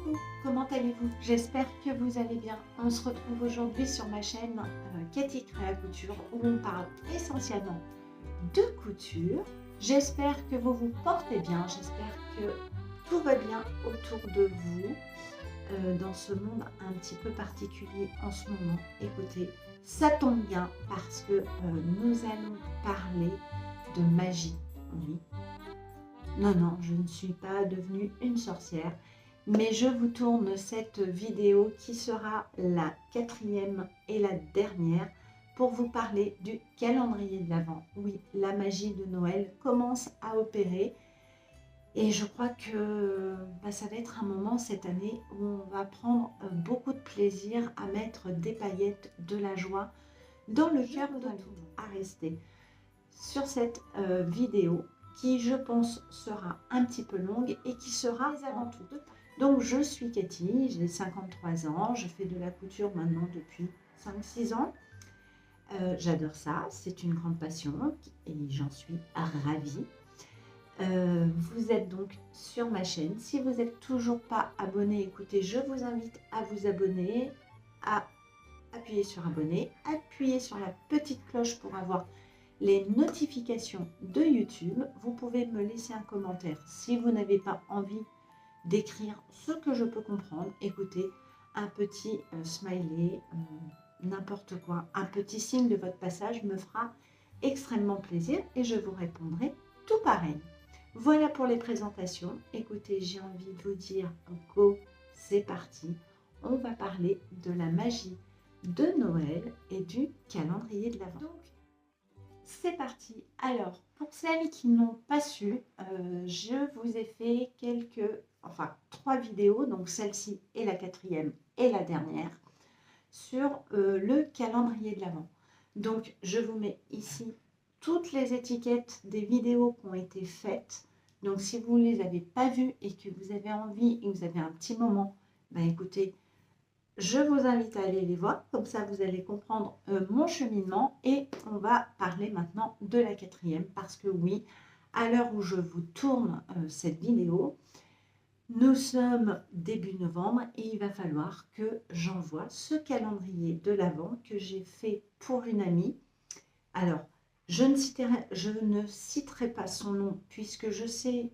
Coucou, comment allez-vous? J'espère que vous allez bien. On se retrouve aujourd'hui sur ma chaîne Cathy Créa Couture où on parle essentiellement de couture. J'espère que vous vous portez bien, j'espère que tout va bien autour de vous dans ce monde un petit peu particulier en ce moment. Écoutez, ça tombe bien parce que nous allons parler de magie. Oui. Non, non, je ne suis pas devenue une sorcière. Mais je vous tourne cette vidéo qui sera la quatrième et la dernière pour vous parler du calendrier de l'Avent. Oui, la magie de Noël commence à opérer et je crois que ça va être un moment cette année où on va prendre beaucoup de plaisir à mettre des paillettes, de la joie dans le cœur de tout, à rester sur cette vidéo qui, je pense, sera un petit peu longue et qui sera avant tout. Donc, je suis Cathy, j'ai 53 ans, je fais de la couture maintenant depuis 5-6 ans. J'adore ça, c'est une grande passion et j'en suis ravie. Vous êtes donc sur ma chaîne. Si vous n'êtes toujours pas abonné, écoutez, je vous invite à vous abonner, à appuyer sur abonner, appuyer sur la petite cloche pour avoir les notifications de YouTube. Vous pouvez me laisser un commentaire si vous n'avez pas envie d'écrire, ce que je peux comprendre. Écoutez, un petit smiley, n'importe quoi, un petit signe de votre passage me fera extrêmement plaisir et je vous répondrai tout pareil. Voilà pour les présentations. Écoutez, j'ai envie de vous dire go, c'est parti. On va parler de la magie de Noël et du calendrier de l'Avent. Donc, c'est parti. Alors, pour celles qui n'ont pas su, je vous ai fait trois vidéos, donc celle-ci est la quatrième et la dernière, sur le calendrier de l'Avent. Donc, je vous mets ici toutes les étiquettes des vidéos qui ont été faites. Donc, si vous ne les avez pas vues et que vous avez envie et que vous avez un petit moment, écoutez, je vous invite à aller les voir, comme ça vous allez comprendre mon cheminement et on va parler maintenant de la quatrième parce que oui, à l'heure où je vous tourne cette vidéo, nous sommes début novembre et il va falloir que j'envoie ce calendrier de l'Avent que j'ai fait pour une amie. Alors, je ne citerai pas son nom puisque je sais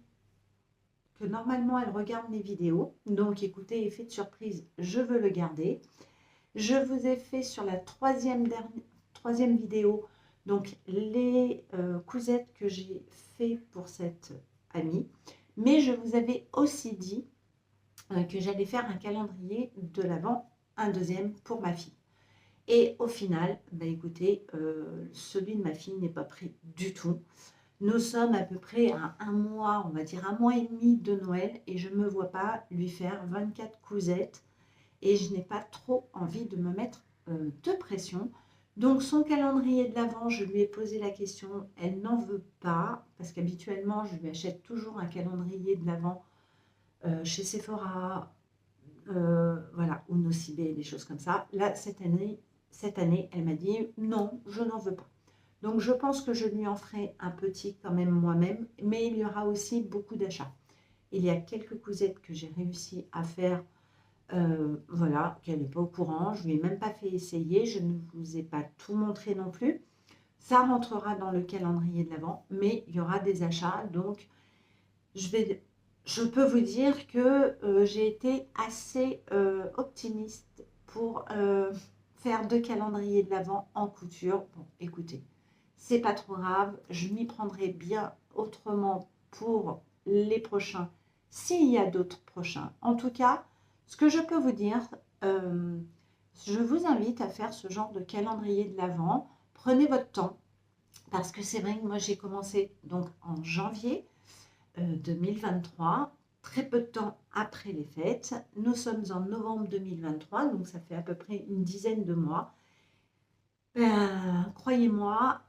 que normalement elle regarde mes vidéos. Donc écoutez, effet de surprise, je veux le garder. Je vous ai fait sur la troisième vidéo, donc les cousettes que j'ai fait pour cette amie. Mais je vous avais aussi dit que j'allais faire un calendrier de l'Avent, un deuxième pour ma fille. Et au final, écoutez, celui de ma fille n'est pas prêt du tout. Nous sommes à peu près à un mois, on va dire un mois et demi de Noël et je ne me vois pas lui faire 24 cousettes et je n'ai pas trop envie de me mettre de pression. Donc son calendrier de l'Avent, je lui ai posé la question, elle n'en veut pas parce qu'habituellement je lui achète toujours un calendrier de l'Avent chez Sephora, voilà, ou Nocibé, des choses comme ça. Là, cette année, elle m'a dit non, je n'en veux pas. Donc je pense que je lui en ferai un petit quand même moi-même, mais il y aura aussi beaucoup d'achats. Il y a quelques cousettes que j'ai réussi à faire, voilà, qu'elle n'est pas au courant. Je ne lui ai même pas fait essayer, je ne vous ai pas tout montré non plus. Ça rentrera dans le calendrier de l'Avent, mais il y aura des achats, donc je peux vous dire que j'ai été assez optimiste pour faire 2 calendriers de l'Avent en couture. Bon, écoutez, c'est pas trop grave, je m'y prendrai bien autrement pour les prochains, s'il y a d'autres prochains. En tout cas, ce que je peux vous dire, je vous invite à faire ce genre de calendrier de l'Avent. Prenez votre temps, parce que c'est vrai que moi j'ai commencé donc en janvier 2023, très peu de temps après les fêtes. Nous sommes en novembre 2023, donc ça fait à peu près une dizaine de mois. Croyez-moi,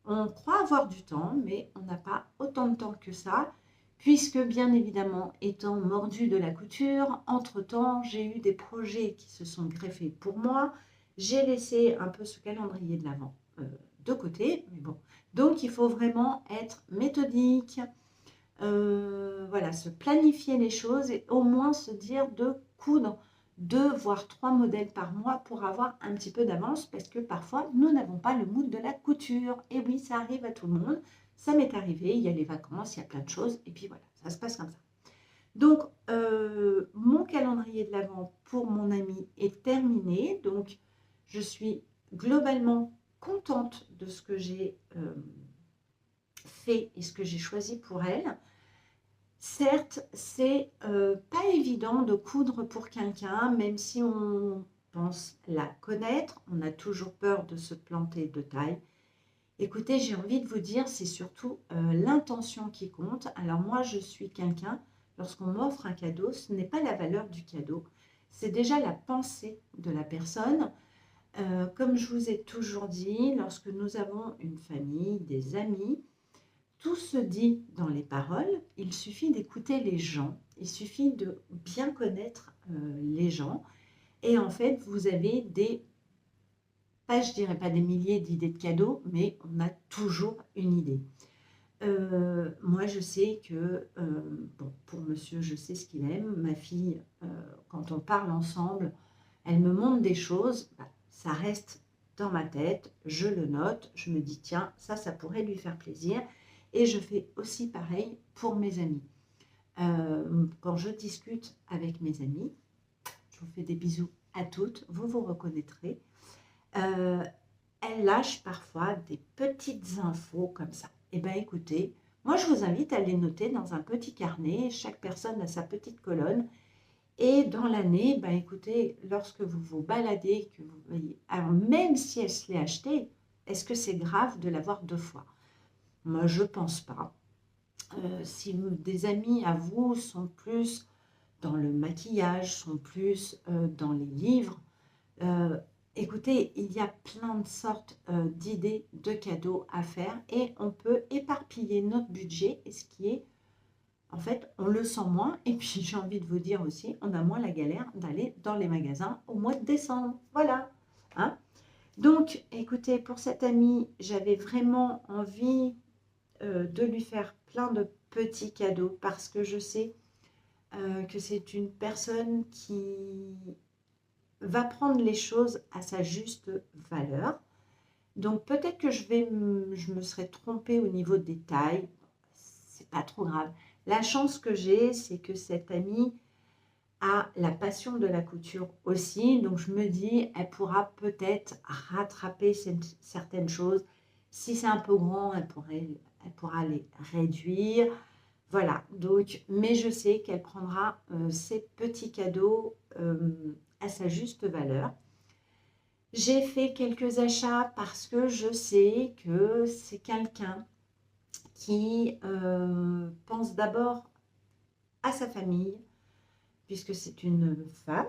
on croit avoir du temps, mais on n'a pas autant de temps que ça, puisque bien évidemment, étant mordue de la couture, entre-temps, j'ai eu des projets qui se sont greffés pour moi. J'ai laissé un peu ce calendrier de l'Avent de côté, mais bon. Donc, il faut vraiment être méthodique, voilà, se planifier les choses et au moins se dire de coudre 2 voire 3 modèles par mois pour avoir un petit peu d'avance parce que parfois nous n'avons pas le mood de la couture. Et oui, ça arrive à tout le monde. Ça m'est arrivé, il y a les vacances, il y a plein de choses et puis voilà, ça se passe comme ça. Donc, mon calendrier de l'Avent pour mon amie est terminé. Donc, je suis globalement contente de ce que j'ai fait et ce que j'ai choisi pour elle. Certes, c'est pas évident de coudre pour quelqu'un, même si on pense la connaître, on a toujours peur de se planter de taille. Écoutez, j'ai envie de vous dire, c'est surtout l'intention qui compte. Alors moi, je suis quelqu'un, lorsqu'on m'offre un cadeau, ce n'est pas la valeur du cadeau, c'est déjà la pensée de la personne. Comme je vous ai toujours dit, lorsque nous avons une famille, des amis, tout se dit dans les paroles, il suffit d'écouter les gens, il suffit de bien connaître les gens. Et en fait, vous avez des, pas, je dirais pas des milliers d'idées de cadeaux, mais on a toujours une idée. Moi, je sais que, bon, pour monsieur, je sais ce qu'il aime. Ma fille, quand on parle ensemble, elle me montre des choses, bah, ça reste dans ma tête, je le note, je me dis, tiens, ça pourrait lui faire plaisir. Et je fais aussi pareil pour mes amis. Quand je discute avec mes amis, je vous fais des bisous à toutes, vous vous reconnaîtrez. Elle lâche parfois des petites infos comme ça. Eh bien, écoutez, moi, je vous invite à les noter dans un petit carnet. Chaque personne a sa petite colonne. Et dans l'année, ben, écoutez, lorsque vous vous baladez, que vous voyez, alors même si elle se l'est acheté, est-ce que c'est grave de l'avoir 2 fois? Moi, je ne pense pas. Si des amis à vous sont plus dans le maquillage, sont plus dans les livres, écoutez, il y a plein de sortes d'idées de cadeaux à faire et on peut éparpiller notre budget et ce qui est, en fait, on le sent moins. Et puis, j'ai envie de vous dire aussi, on a moins la galère d'aller dans les magasins au mois de décembre. Voilà. Hein. Donc, écoutez, pour cette amie, j'avais vraiment envie de lui faire plein de petits cadeaux parce que je sais que c'est une personne qui va prendre les choses à sa juste valeur. Donc peut-être que je me serais trompée au niveau des tailles, c'est pas trop grave. La chance que j'ai, c'est que cette amie a la passion de la couture aussi, donc je me dis, elle pourra peut-être rattraper certaines choses. Si c'est un peu grand, elle pourra les réduire. Voilà, donc, mais je sais qu'elle prendra ces petits cadeaux à sa juste valeur. J'ai fait quelques achats parce que je sais que c'est quelqu'un qui pense d'abord à sa famille, puisque c'est une femme,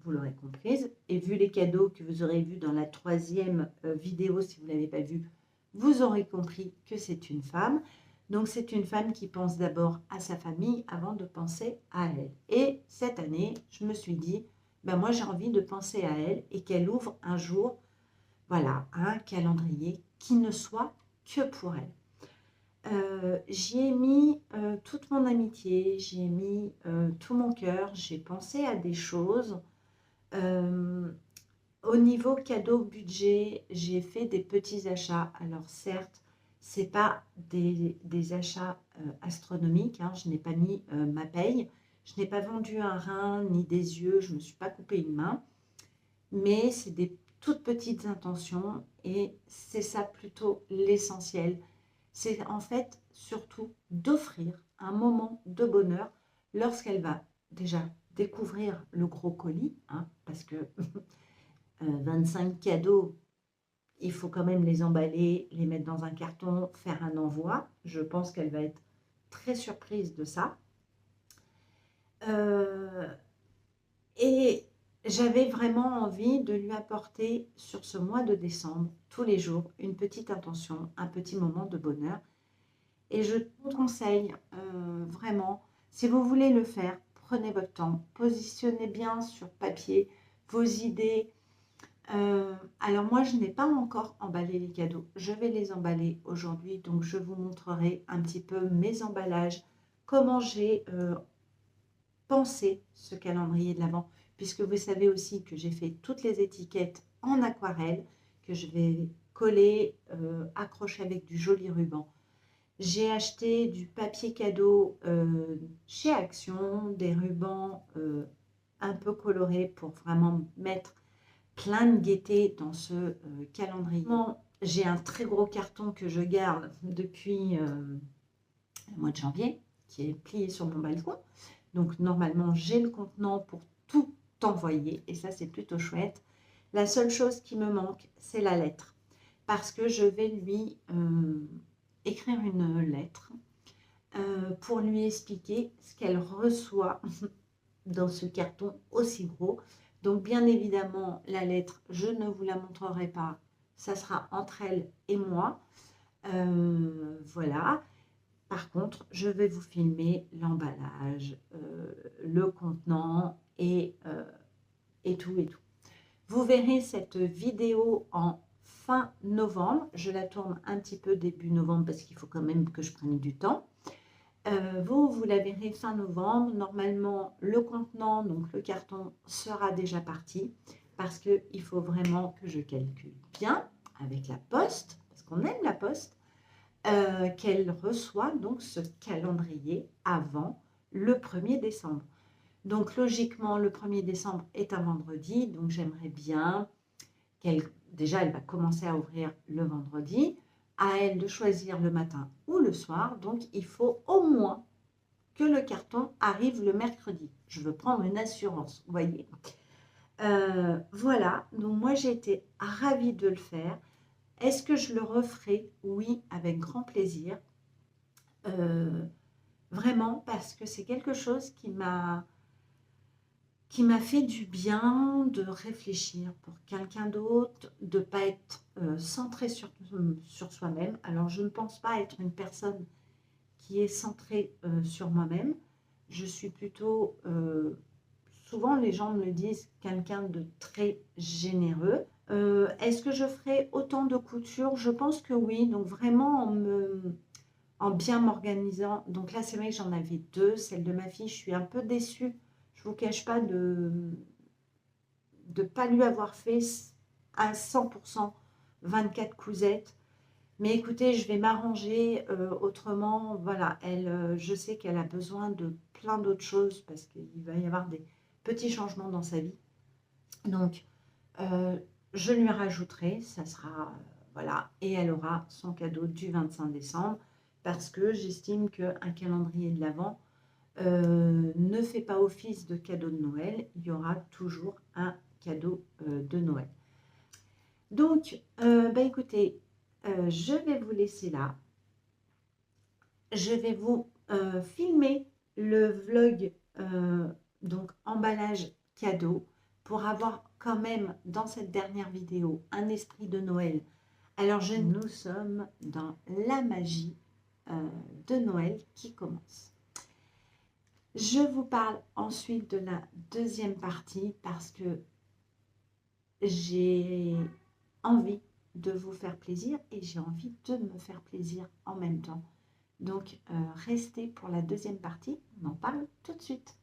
vous l'aurez comprise, et vu les cadeaux que vous aurez vus dans la 3e vidéo, si vous ne l'avez pas vu, vous aurez compris que c'est une femme. Donc c'est une femme qui pense d'abord à sa famille avant de penser à elle. Et cette année, je me suis dit, ben moi j'ai envie de penser à elle et qu'elle ouvre un jour, voilà, un calendrier qui ne soit que pour elle. J'y ai mis toute mon amitié, j'y ai mis tout mon cœur, j'ai pensé à des choses. Au niveau cadeau budget, j'ai fait des petits achats. Alors certes, ce n'est pas des achats astronomiques, hein. Je n'ai pas mis ma paye, je n'ai pas vendu un rein ni des yeux, je ne me suis pas coupé une main, mais c'est des toutes petites intentions et c'est ça plutôt l'essentiel. C'est en fait surtout d'offrir un moment de bonheur lorsqu'elle va déjà découvrir le gros colis, hein, parce que 25 cadeaux, il faut quand même les emballer, les mettre dans un carton, faire un envoi. Je pense qu'elle va être très surprise de ça. Et j'avais vraiment envie de lui apporter sur ce mois de décembre, tous les jours, une petite intention, un petit moment de bonheur. Et je vous conseille vraiment, si vous voulez le faire, prenez votre temps, positionnez bien sur papier vos idées, Alors moi, je n'ai pas encore emballé les cadeaux. Je vais les emballer aujourd'hui, donc je vous montrerai un petit peu mes emballages, comment j'ai pensé ce calendrier de l'Avent, puisque vous savez aussi que j'ai fait toutes les étiquettes en aquarelle, que je vais coller, accrocher avec du joli ruban. J'ai acheté du papier cadeau chez Action, des rubans un peu colorés pour vraiment mettre plein de gaieté dans ce calendrier. J'ai un très gros carton que je garde depuis le mois de janvier, qui est plié sur mon balcon. Donc normalement, j'ai le contenant pour tout envoyer et ça, c'est plutôt chouette. La seule chose qui me manque, c'est la lettre. Parce que je vais lui écrire une lettre pour lui expliquer ce qu'elle reçoit dans ce carton aussi gros. Donc bien évidemment, la lettre, je ne vous la montrerai pas. Ça sera entre elle et moi. Voilà. Par contre, je vais vous filmer l'emballage, le contenant et tout et tout. Vous verrez cette vidéo en fin novembre. Je la tourne un petit peu début novembre parce qu'il faut quand même que je prenne du temps. Vous la verrez fin novembre. Normalement, le contenant, donc le carton, sera déjà parti parce qu'il faut vraiment que je calcule bien avec la poste, parce qu'on aime la poste, qu'elle reçoit donc ce calendrier avant le 1er décembre. Donc logiquement, le 1er décembre est un vendredi, donc j'aimerais bien qu'elle, déjà elle va commencer à ouvrir le vendredi, à elle de choisir le matin ou le soir, donc il faut au moins que le carton arrive le mercredi. Je veux prendre une assurance, vous voyez. Voilà, donc moi j'ai été ravie de le faire. Est-ce que je le referai? Oui, avec grand plaisir. Vraiment, parce que c'est quelque chose qui m'a fait du bien de réfléchir pour quelqu'un d'autre, de ne pas être centré sur soi-même. Alors, je ne pense pas être une personne qui est centrée sur moi-même. Je suis plutôt, souvent les gens me le disent, quelqu'un de très généreux. Est-ce que je ferai autant de couture? Je pense que oui. Donc, vraiment en bien m'organisant. Donc là, c'est vrai que j'en avais deux. Celle de ma fille, je suis un peu déçue. Je ne vous cache pas de ne pas lui avoir fait à 100% 24 cousettes. Mais écoutez, je vais m'arranger autrement. Voilà, elle, je sais qu'elle a besoin de plein d'autres choses parce qu'il va y avoir des petits changements dans sa vie. Donc, je lui rajouterai, ça sera, voilà, et elle aura son cadeau du 25 décembre parce que j'estime qu'un calendrier de l'Avent ne fait pas office de cadeau de Noël, il y aura toujours un cadeau de Noël. Donc, écoutez, je vais vous laisser là. Je vais vous filmer le vlog, donc emballage cadeau, pour avoir quand même dans cette dernière vidéo un esprit de Noël. Alors, nous sommes dans la magie de Noël qui commence. Je vous parle ensuite de la deuxième partie parce que j'ai envie de vous faire plaisir et j'ai envie de me faire plaisir en même temps. Donc, restez pour la deuxième partie, on en parle tout de suite.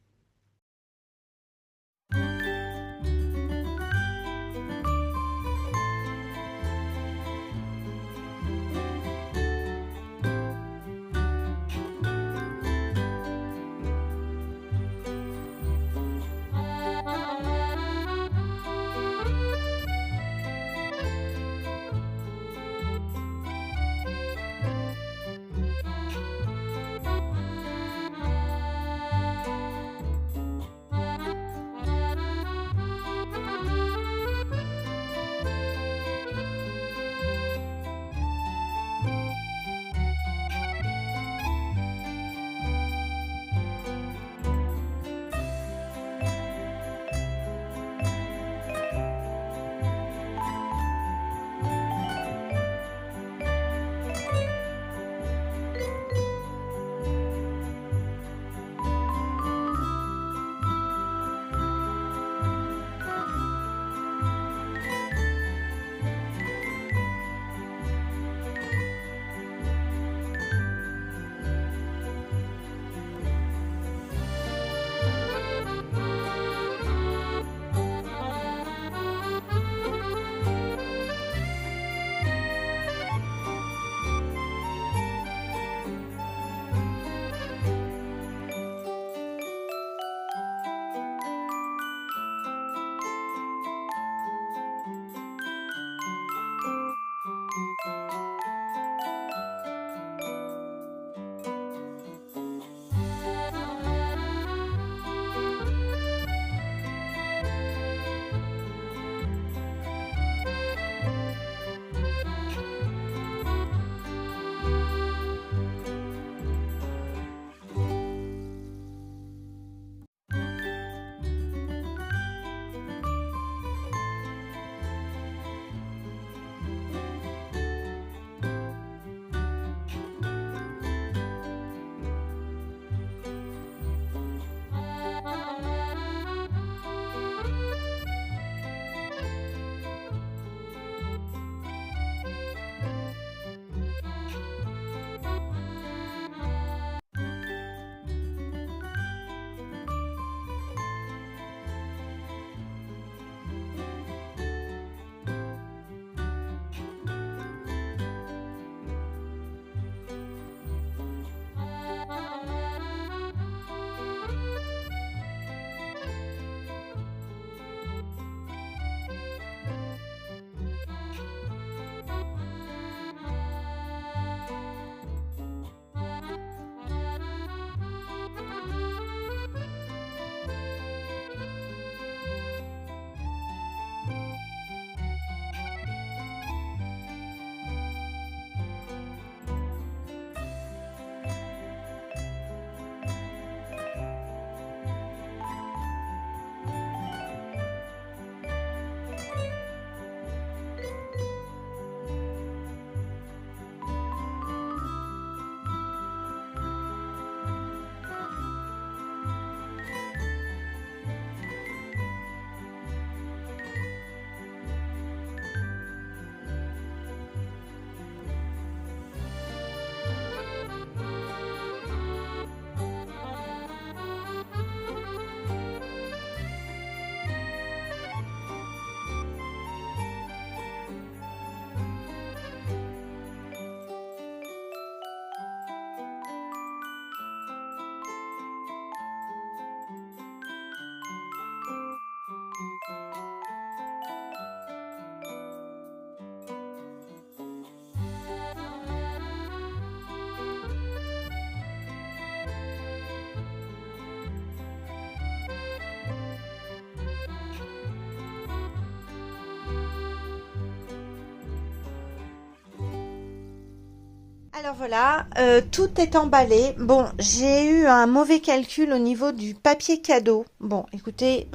Alors voilà, tout est emballé. Bon, j'ai eu un mauvais calcul au niveau du papier cadeau. Bon, écoutez,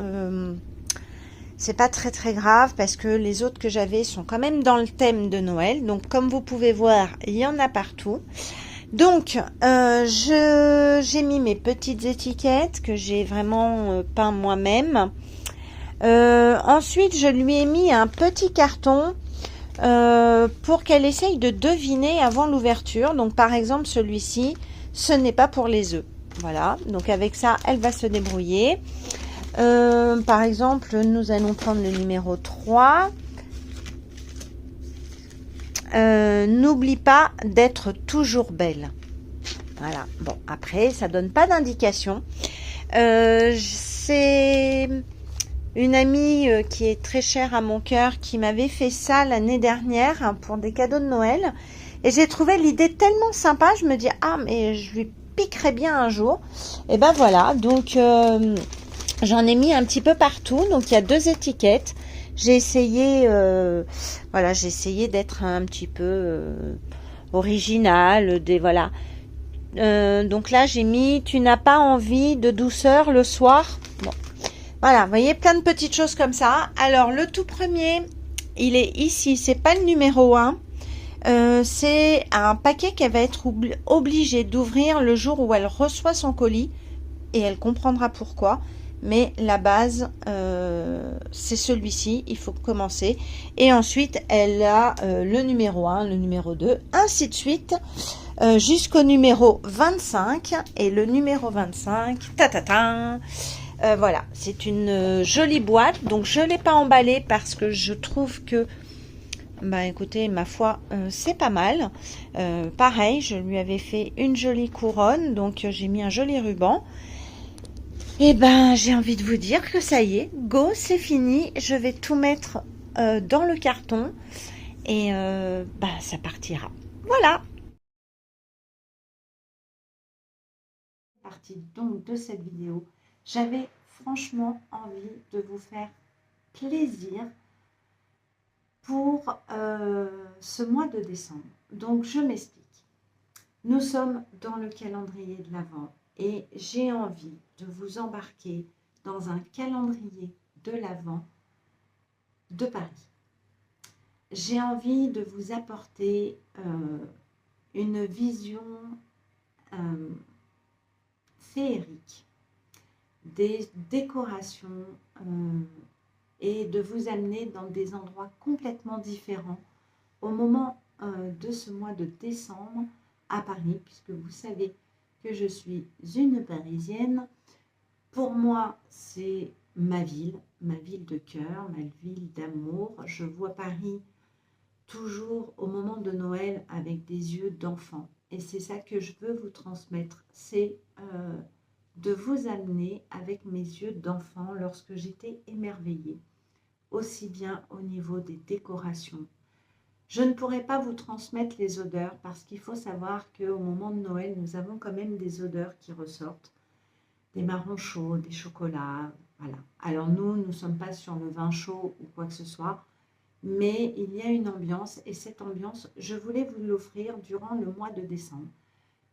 c'est pas très très grave parce que les autres que j'avais sont quand même dans le thème de Noël. Donc comme vous pouvez voir, il y en a partout. Donc j'ai mis mes petites étiquettes que j'ai vraiment peint moi-même. Ensuite, je lui ai mis un petit carton pour qu'elle essaye de deviner avant l'ouverture. Donc par exemple celui-ci, ce n'est pas pour les œufs. Voilà, donc avec ça, elle va se débrouiller. Par exemple, nous allons prendre le numéro 3. N'oublie pas d'être toujours belle. Voilà, bon, après, ça donne pas d'indication. C'est une amie qui est très chère à mon cœur qui m'avait fait ça l'année dernière pour des cadeaux de Noël. Et j'ai trouvé l'idée tellement sympa, je me dis, ah, mais je lui piquerai bien un jour. Et ben voilà, donc j'en ai mis un petit peu partout. Donc il y a 2 étiquettes. J'ai essayé, voilà, j'ai essayé d'être un petit peu originale, voilà. Donc là, j'ai mis, tu n'as pas envie de douceur le soir. Bon. Voilà, vous voyez, plein de petites choses comme ça. Alors, le tout premier, il est ici. C'est pas le numéro 1. C'est un paquet qu'elle va être obligée d'ouvrir le jour où elle reçoit son colis. Et elle comprendra pourquoi. Mais la base, c'est celui-ci. Il faut commencer. Et ensuite, elle a le numéro 1, le numéro 2, ainsi de suite. Jusqu'au numéro 25. Et le numéro 25, voilà, c'est une jolie boîte. Donc, je ne l'ai pas emballée parce que je trouve que, bah écoutez, ma foi, c'est pas mal. Pareil, je lui avais fait une jolie couronne. Donc, j'ai mis un joli ruban. Et ben, j'ai envie de vous dire que ça y est, go, c'est fini. Je vais tout mettre dans le carton. Et bah, ça partira. Voilà. Partie donc de cette vidéo. J'avais franchement envie de vous faire plaisir pour ce mois de décembre. Donc je m'explique. Nous sommes dans le calendrier de l'Avent et j'ai envie de vous embarquer dans un calendrier de l'Avent de Paris. J'ai envie de vous apporter une vision féerique, des décorations et de vous amener dans des endroits complètement différents au moment de ce mois de décembre à Paris, puisque vous savez que je suis une Parisienne. Pour moi, c'est ma ville de cœur, ma ville d'amour. Je vois Paris toujours au moment de Noël avec des yeux d'enfant. Et c'est ça que je veux vous transmettre, c'est de vous amener avec mes yeux d'enfant lorsque j'étais émerveillée, aussi bien au niveau des décorations. Je ne pourrais pas vous transmettre les odeurs parce qu'il faut savoir qu'au moment de Noël, nous avons quand même des odeurs qui ressortent, des marrons chauds, des chocolats, voilà. Alors nous ne sommes pas sur le vin chaud ou quoi que ce soit, mais il y a une ambiance et cette ambiance, je voulais vous l'offrir durant le mois de décembre.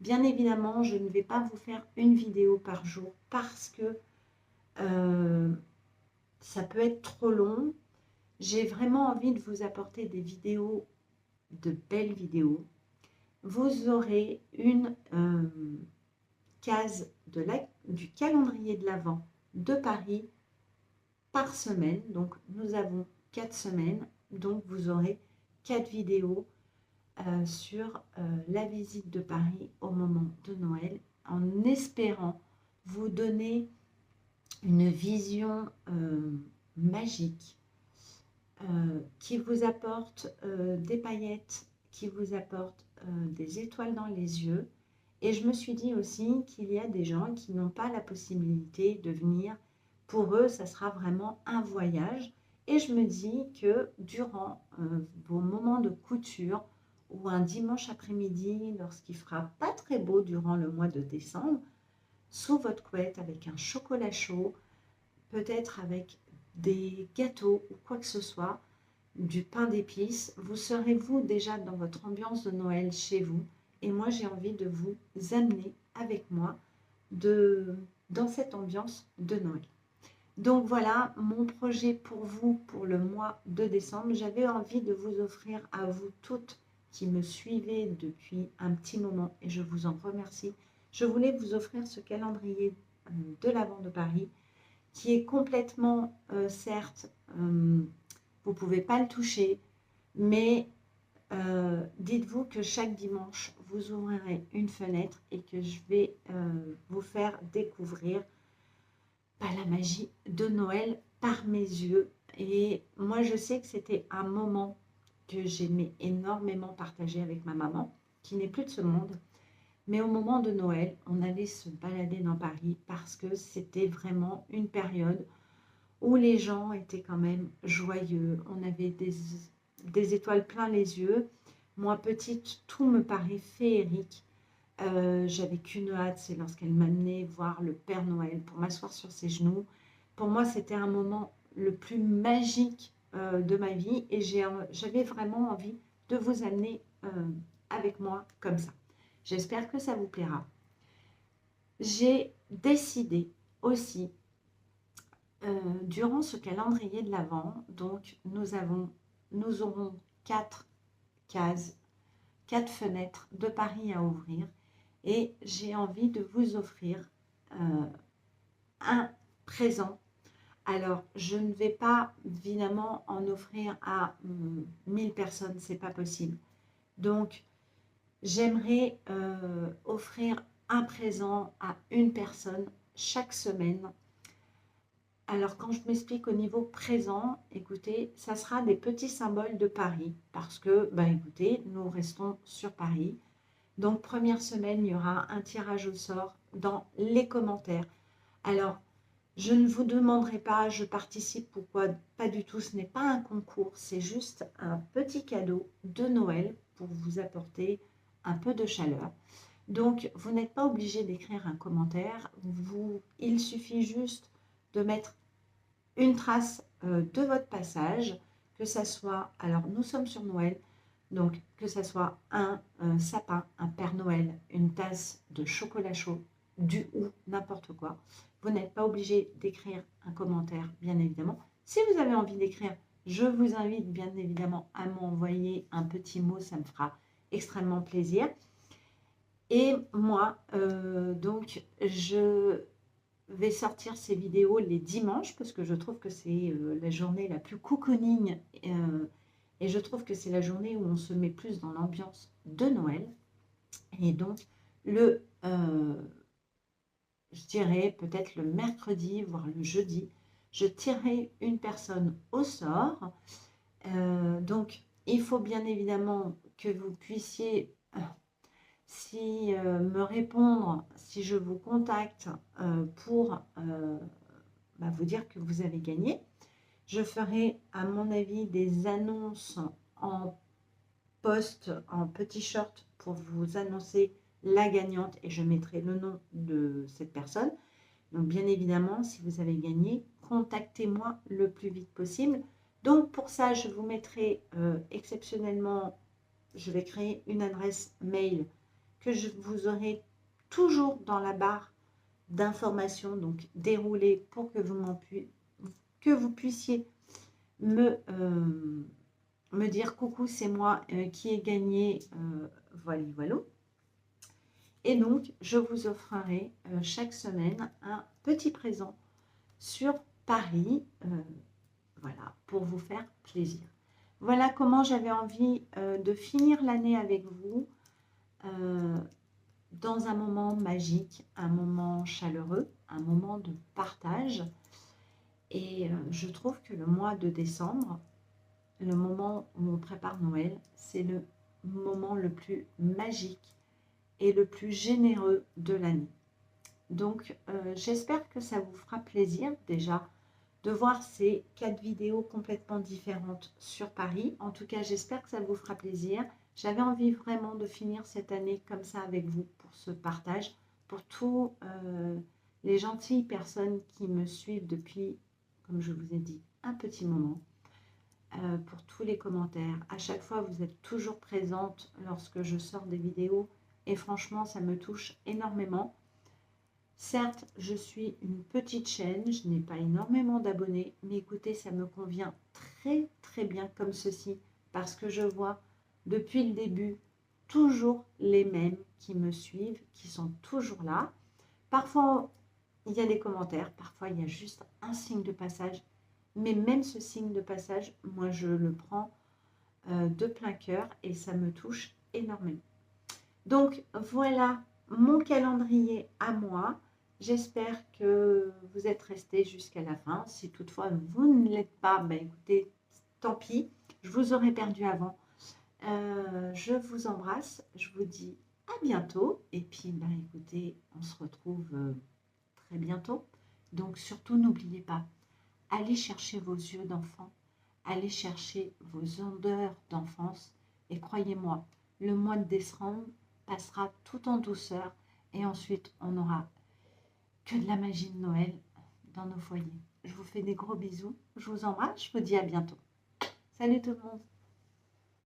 Bien évidemment, je ne vais pas vous faire une vidéo par jour parce que ça peut être trop long. J'ai vraiment envie de vous apporter des vidéos, de belles vidéos. Vous aurez une case du calendrier de l'Avent de Paris par semaine. Donc, nous avons 4 semaines. Donc, vous aurez 4 vidéos sur la visite de Paris au moment de Noël, en espérant vous donner une vision magique qui vous apporte des paillettes, qui vous apporte des étoiles dans les yeux. Et je me suis dit aussi qu'il y a des gens qui n'ont pas la possibilité de venir. Pour eux, ça sera vraiment un voyage. Et je me dis que durant vos moments de couture, ou un dimanche après-midi, lorsqu'il fera pas très beau durant le mois de décembre, sous votre couette avec un chocolat chaud, peut-être avec des gâteaux ou quoi que ce soit, du pain d'épices, vous serez vous déjà dans votre ambiance de Noël chez vous et moi j'ai envie de vous amener avec moi dans cette ambiance de Noël. Donc voilà mon projet pour vous pour le mois de décembre. J'avais envie de vous offrir à vous toutes qui me suivez depuis un petit moment et je vous en remercie. Je voulais vous offrir ce calendrier de l'Avent de Paris qui est complètement, certes, vous ne pouvez pas le toucher, mais dites-vous que chaque dimanche, vous ouvrirez une fenêtre et que je vais vous faire découvrir la magie de Noël par mes yeux. Et moi, je sais que c'était un moment que j'aimais énormément partager avec ma maman, qui n'est plus de ce monde. Mais au moment de Noël, on allait se balader dans Paris parce que c'était vraiment une période où les gens étaient quand même joyeux. On avait des étoiles plein les yeux. Moi, petite, tout me paraît féerique. J'avais qu'une hâte, c'est lorsqu'elle m'amenait voir le Père Noël pour m'asseoir sur ses genoux. Pour moi, c'était un moment le plus magique de ma vie et j'avais vraiment envie de vous amener avec moi comme ça. J'espère que ça vous plaira. J'ai décidé aussi, durant ce calendrier de l'Avent, donc nous aurons 4 cases, 4 fenêtres de Paris à ouvrir. Et j'ai envie de vous offrir un présent. Alors, je ne vais pas évidemment en offrir à 1000 personnes, c'est pas possible. Donc, j'aimerais offrir un présent à une personne chaque semaine. Alors, quand je m'explique au niveau présent, écoutez, ça sera des petits symboles de Paris parce que, écoutez, nous restons sur Paris. Donc, première semaine, il y aura un tirage au sort dans les commentaires. Alors, je ne vous demanderai pas, je participe, pourquoi pas du tout, ce n'est pas un concours, c'est juste un petit cadeau de Noël pour vous apporter un peu de chaleur. Donc, vous n'êtes pas obligé d'écrire un commentaire, il suffit juste de mettre une trace de votre passage, que ça soit, alors nous sommes sur Noël, donc, que ce soit un sapin, un Père Noël, une tasse de chocolat chaud, du ou n'importe quoi. Vous n'êtes pas obligé d'écrire un commentaire, bien évidemment. Si vous avez envie d'écrire, je vous invite bien évidemment à m'envoyer un petit mot, ça me fera extrêmement plaisir. Et moi, donc, je vais sortir ces vidéos les dimanches parce que je trouve que c'est la journée la plus cocooning et je trouve que c'est la journée où on se met plus dans l'ambiance de Noël. Et donc, je dirais peut-être le mercredi, voire le jeudi, je tirerai une personne au sort. Donc, il faut bien évidemment que vous puissiez, me répondre, si je vous contacte pour vous dire que vous avez gagné. Je ferai, à mon avis, des annonces en post, en petit short pour vous annoncer la gagnante et je mettrai le nom de cette personne. Donc, bien évidemment, si vous avez gagné, contactez-moi le plus vite possible. Donc, pour ça, je vous mettrai exceptionnellement, je vais créer une adresse mail que je vous aurai toujours dans la barre d'informations, donc déroulée pour que vous puissiez me dire coucou, c'est moi qui ai gagné, voilà. Et donc, je vous offrirai chaque semaine un petit présent sur Paris, voilà, pour vous faire plaisir. Voilà comment j'avais envie de finir l'année avec vous dans un moment magique, un moment chaleureux, un moment de partage. Et je trouve que le mois de décembre, le moment où on prépare Noël, c'est le moment le plus magique et le plus généreux de l'année. Donc, j'espère que ça vous fera plaisir déjà de voir ces 4 vidéos complètement différentes sur Paris. En tout cas, j'espère que ça vous fera plaisir. J'avais envie vraiment de finir cette année comme ça avec vous pour ce partage, pour tous les gentilles personnes qui me suivent depuis, comme je vous ai dit, un petit moment. Pour tous les commentaires. À chaque fois, vous êtes toujours présente lorsque je sors des vidéos. et franchement, ça me touche énormément. Certes, je suis une petite chaîne, je n'ai pas énormément d'abonnés, mais écoutez, ça me convient très très bien comme ceci, parce que je vois depuis le début toujours les mêmes qui me suivent, qui sont toujours là. Parfois, il y a des commentaires, parfois il y a juste un signe de passage, mais même ce signe de passage, moi je le prends de plein cœur et ça me touche énormément. Donc voilà mon calendrier à moi. J'espère que vous êtes restés jusqu'à la fin. Si toutefois vous ne l'êtes pas, ben écoutez, tant pis, je vous aurais perdu avant. Je vous embrasse, je vous dis à bientôt. Et puis, ben écoutez, on se retrouve très bientôt. Donc surtout, n'oubliez pas, allez chercher vos yeux d'enfant, allez chercher vos odeurs d'enfance. Et croyez-moi, le mois de décembre passera tout en douceur et ensuite on n'aura que de la magie de Noël dans nos foyers. Je vous fais des gros bisous, je vous embrasse, je vous dis à bientôt. Salut tout le monde!